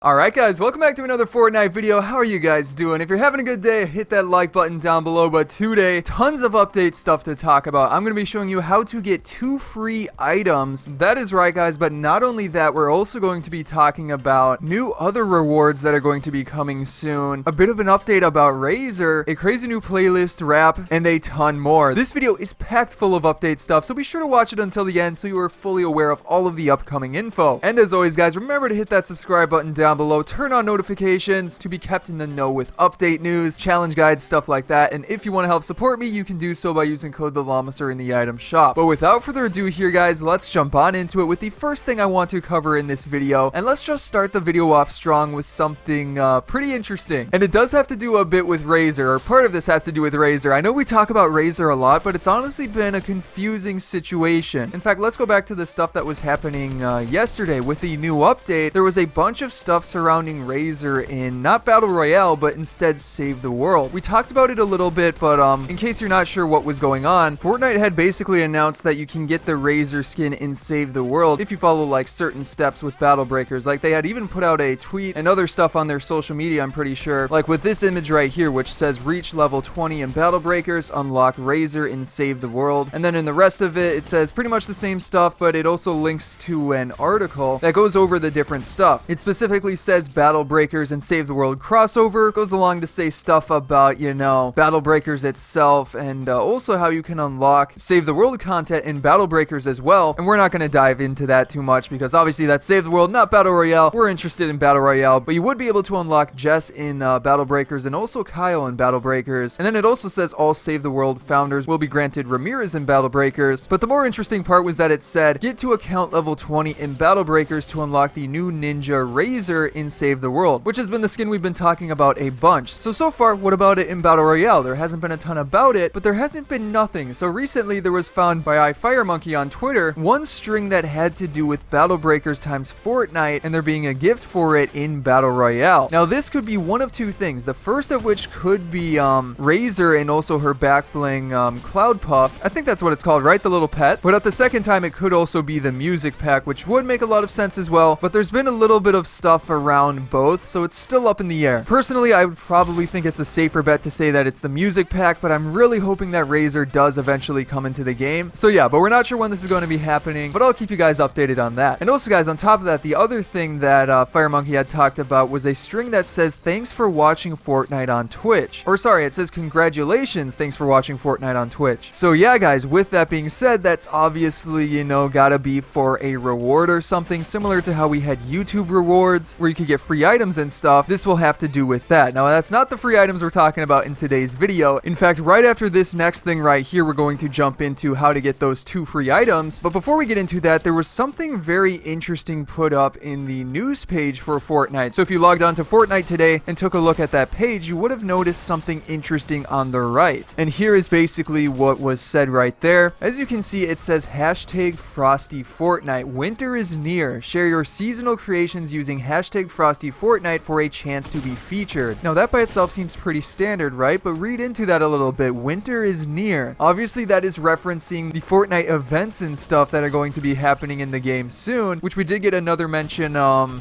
Alright guys, welcome back to another Fortnite video. How are you guys doing? If you're having a good day, hit that like button down below. But today, tons of update stuff to talk about. I'm going to be showing you how to get 2 free items. That is right guys, but not only that, we're also going to be talking about new other rewards that are going to be coming soon. A bit of an update about Razor, a crazy new playlist, rap, and a ton more. This video is packed full of update stuff, so be sure to watch it until the end so you are fully aware of all of the upcoming info. And as always guys, remember to hit that subscribe button down below, turn on notifications to be kept in the know with update news, challenge guides, stuff like that. And if you want to help support me, you can do so by using code TheLlamaSir in the item shop. But without further ado here guys, let's jump on into it with the first thing I want to cover in this video. And let's just start the video off strong with something pretty interesting. And it does have to do a bit with Razor, or part of this has to do with Razor. I know we talk about Razor a lot, but it's honestly been a confusing situation. In fact, let's go back to the stuff that was happening yesterday with the new update. There was a bunch of stuff surrounding Razor in not Battle Royale, but instead Save the World. We talked about it a little bit, but in case you're not sure what was going on, Fortnite had basically announced that you can get the Razor skin in Save the World if you follow like certain steps with Battle Breakers. Like they had even put out a tweet and other stuff on their social media, I'm pretty sure, like with this image right here, which says reach level 20 in Battle Breakers, unlock Razor in Save the World. And then in the rest of it, it says pretty much the same stuff, but it also links to an article that goes over the different stuff. It specifically says Battle Breakers and Save the World crossover, goes along to say stuff about, you know, Battle Breakers itself, and also how you can unlock Save the World content in Battle Breakers as well. And we're not going to dive into that too much because obviously that's Save the World, not Battle Royale. We're interested in Battle Royale, but you would be able to unlock Jess in Battle Breakers and also Kyle in Battle Breakers. And then it also says all Save the World founders will be granted Ramirez in Battle Breakers. But the more interesting part was that it said get to account level 20 in Battle Breakers to unlock the new Ninja Razor in Save the World, which has been the skin we've been talking about a bunch. So far, what about it in Battle Royale? There hasn't been a ton about it, but there hasn't been nothing. So recently there was found by iFiremonkey on Twitter one string that had to do with Battle Breakers times Fortnite, and there being a gift for it in Battle Royale. Now this could be one of two things. The first of which could be Razor and also her back bling Cloud Puff. I think that's what it's called, right? The little pet. But at the second time, it could also be the music pack, which would make a lot of sense as well. But there's been a little bit of stuff around both, so it's still up in the air. Personally, I would probably think it's a safer bet to say that it's the music pack, but I'm really hoping that Razor does eventually come into the game. So yeah, but we're not sure when this is going to be happening, but I'll keep you guys updated on that. And also guys, on top of that, the other thing that Firemonkey had talked about was a string that says thanks for watching Fortnite on Twitch. Or sorry, it says congratulations, thanks for watching Fortnite on Twitch. So yeah guys, with that being said, that's obviously, you know, gotta be for a reward or something similar to how we had YouTube rewards where you could get free items and stuff. This will have to do with that. Now that's not the free items we're talking about in today's video. In fact, right after this next thing right here, we're going to jump into how to get those 2 free items. But before we get into that, there was something very interesting put up in the news page for Fortnite. So if you logged on to Fortnite today and took a look at that page, you would have noticed something interesting on the right. And here is basically what was said right there. As you can see, it says hashtag Frosty Fortnite. Winter is near. Share your seasonal creations using hashtag Frosty Fortnite for a chance to be featured. Now that by itself seems pretty standard, right? But read into that a little bit. Winter is near. Obviously that is referencing the Fortnite events and stuff that are going to be happening in the game soon, which we did get another mention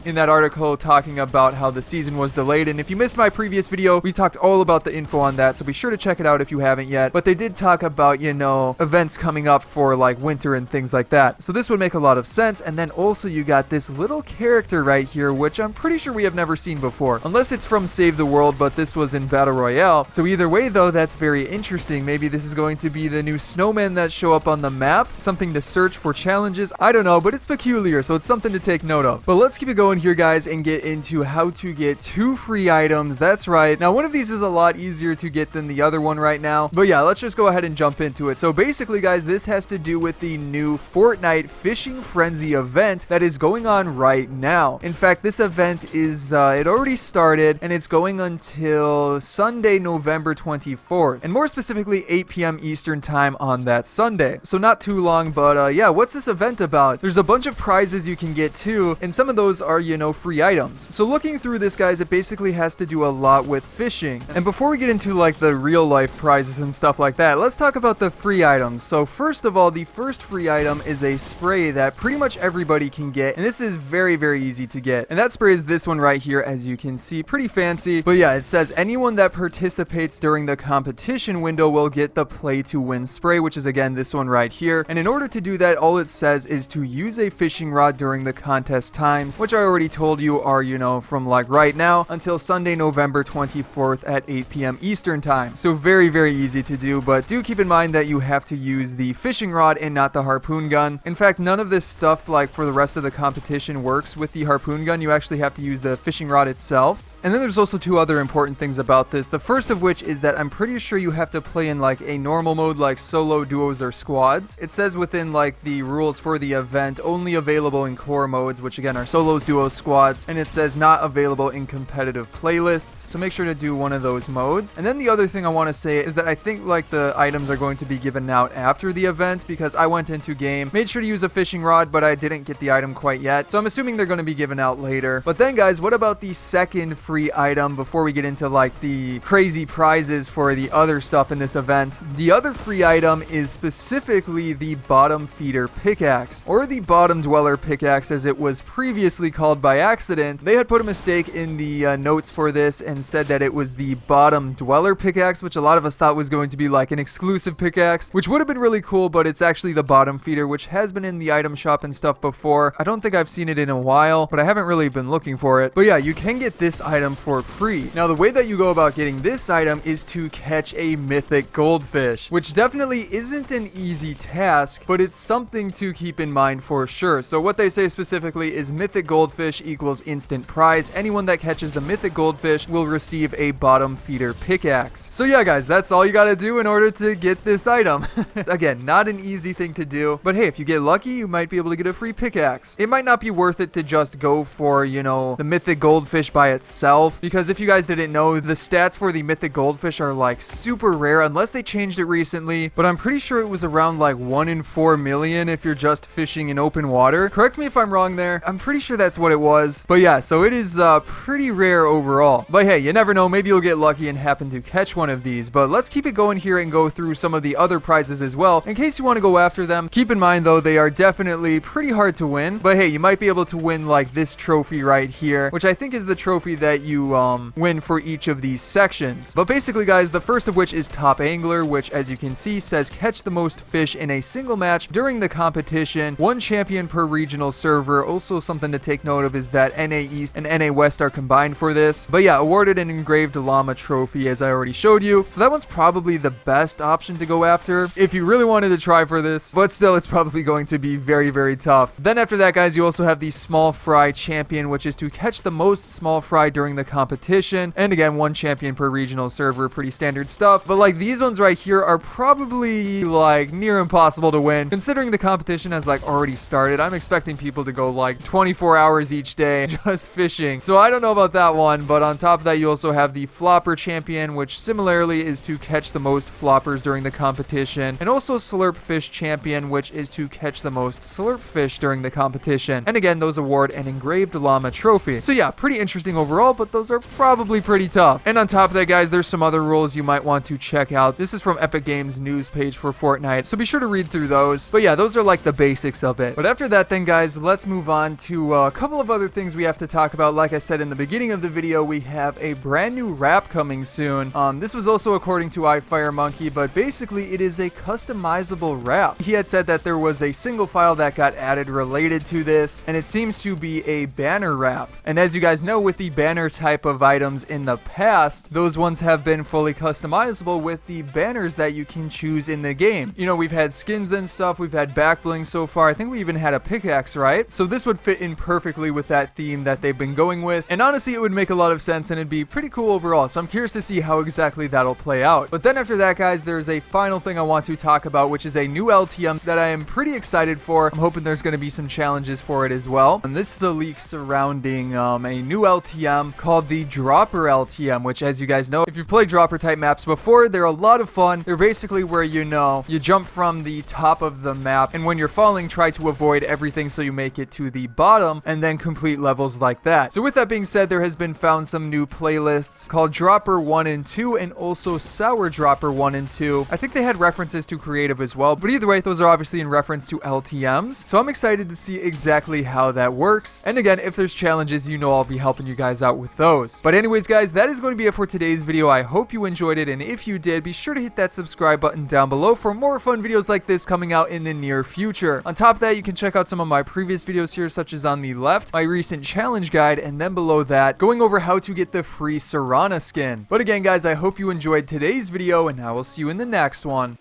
in that article talking about how the season was delayed. And if you missed my previous video, we talked all about the info on that, so be sure to check it out if you haven't yet. But they did talk about, you know, events coming up for like winter and things like that. So this would make a lot of sense. And then also you got this little character right here, which I'm pretty sure we have never seen before, unless it's from Save the World, but this was in Battle Royale. So either way though, that's very interesting. Maybe this is going to be the new snowmen that show up on the map, something to search for challenges. I don't know, but it's peculiar, so it's something to take note of. But let's keep it going here guys and get into how to get 2 free items. That's right. Now one of these is a lot easier to get than the other one right now, but yeah, let's just go ahead and jump into it. So basically guys, this has to do with the new Fortnite Fishing Frenzy event that is going on right now. In fact, this event is it already started and it's going until Sunday, November 24th, and more specifically 8 p.m. Eastern time on that Sunday. So not too long, but yeah, what's this event about? There's a bunch of prizes you can get too, and some of those are, you know, free items. So looking through this guys, it basically has to do a lot with fishing. And before we get into like the real life prizes and stuff like that, let's talk about the free items. So first of all, the first free item is a spray that pretty much everybody can get, and this is very easy to get. And that that spray is this one right here, as you can see. Pretty fancy. But yeah, it says anyone that participates during the competition window will get the play to win spray, which is again this one right here. And in order to do that, all it says is to use a fishing rod during the contest times, which I already told you are, you know, from like right now until Sunday, November 24th at 8 p.m. Eastern time. So very, very easy to do, but do keep in mind that you have to use the fishing rod and not the harpoon gun. In fact, none of this stuff like for the rest of the competition works with the harpoon gun. You actually have to use the fishing rod itself. And then there's also two other important things about this. The first of which is that I'm pretty sure you have to play in like a normal mode, like solo, duos, or squads. It says within like the rules for the event, only available in core modes, which again are solos, duos, squads. And it says not available in competitive playlists. So make sure to do one of those modes. And then the other thing I want to say is that I think like the items are going to be given out after the event, because I went into game, made sure to use a fishing rod, but I didn't get the item quite yet. So I'm assuming they're going to be given out later. But then guys, what about the second free item before we get into like the crazy prizes for the other stuff in this event? The other free item is specifically the bottom feeder pickaxe, or the bottom dweller pickaxe as it was previously called by accident. They had put a mistake in the notes for this and said that it was the bottom dweller pickaxe, which a lot of us thought was going to be like an exclusive pickaxe, which would have been really cool, but it's actually the bottom feeder, which has been in the item shop and stuff before. I don't think I've seen it in a while, but I haven't really been looking for it. But yeah, you can get this item for free. Now the way that you go about getting this item is to catch a mythic goldfish, which definitely isn't an easy task, but it's something to keep in mind for sure. So what they say specifically is mythic goldfish equals instant prize. Anyone that catches the mythic goldfish will receive a bottom feeder pickaxe. So yeah guys, that's all you gotta do in order to get this item. Again, not an easy thing to do, but hey, if you get lucky, you might be able to get a free pickaxe. It might not be worth it to just go for, you know, the mythic goldfish by itself, because if you guys didn't know, the stats for the mythic goldfish are like super rare unless they changed it recently, but I'm pretty sure it was around like 1 in 4 million if you're just fishing in open water. Correct me if I'm wrong there. I'm pretty sure that's what it was. But yeah, so it is pretty rare overall. But hey, you never know, maybe you'll get lucky and happen to catch one of these. But let's keep it going here and go through some of the other prizes as well, in case you want to go after them. Keep in mind though, they are definitely pretty hard to win, but hey, you might be able to win like this trophy right here, which I think is the trophy that you win for each of these sections. But basically guys, the first of which is top angler, which as you can see says catch the most fish in a single match during the competition, 1 champion per regional server. Also something to take note of is that NA East and NA West are combined for this. But yeah, awarded an engraved llama trophy as I already showed you, so that one's probably the best option to go after if you really wanted to try for this, but still it's probably going to be very, very tough. Then after that guys, you also have the small fry champion, which is to catch the most small fry during the competition, and again 1 champion per regional server. Pretty standard stuff, but like these ones right here are probably like near impossible to win considering the competition has like already started. I'm expecting people to go like 24 hours each day just fishing, so I don't know about that one. But on top of that, you also have the flopper champion, which similarly is to catch the most floppers during the competition, and also slurp fish champion, which is to catch the most slurp fish during the competition, and again those award an engraved llama trophy. So yeah, pretty interesting overall, but those are probably pretty tough. And on top of that guys, there's some other rules you might want to check out. This is from Epic Games news page for Fortnite, so be sure to read through those. But yeah, those are like the basics of it. But after that then guys, let's move on to a couple of other things we have to talk about. Like I said in the beginning of the video, we have a brand new wrap coming soon. This was also according to iFireMonkey, but basically it is a customizable wrap. He had said that there was a single file that got added related to this, and it seems to be a banner wrap. And as you guys know, with the banner type of items in the past, those ones have been fully customizable with the banners that you can choose in the game. You know, we've had skins and stuff, we've had back bling so far, I think we even had a pickaxe, right? So this would fit in perfectly with that theme that they've been going with, and honestly it would make a lot of sense and it'd be pretty cool overall. So I'm curious to see how exactly that'll play out. But then after that guys, there's a final thing I want to talk about, which is a new LTM that I am pretty excited for. I'm hoping there's going to be some challenges for it as well. And this is a leak surrounding a new LTM LTM called the Dropper LTM, which, as you guys know, if you've played Dropper type maps before, they're a lot of fun. They're basically where, you jump from the top of the map, and when you're falling, try to avoid everything so you make it to the bottom, and then complete levels like that. So with that being said, there has been found some new playlists called Dropper 1 and 2, and also Sour Dropper 1 and 2. I think they had references to creative as well, but either way, those are obviously in reference to LTMs. So I'm excited to see exactly how that works. And again, if there's challenges, I'll be helping you guys out with those. But anyways, guys, that is going to be it for today's video. I hope you enjoyed it, and if you did, be sure to hit that subscribe button down below for more fun videos like this coming out in the near future. On top of that, you can check out some of my previous videos here, such as on the left, my recent challenge guide, and then below that, going over how to get the free Serana skin. But again, guys, I hope you enjoyed today's video, and I will see you in the next one.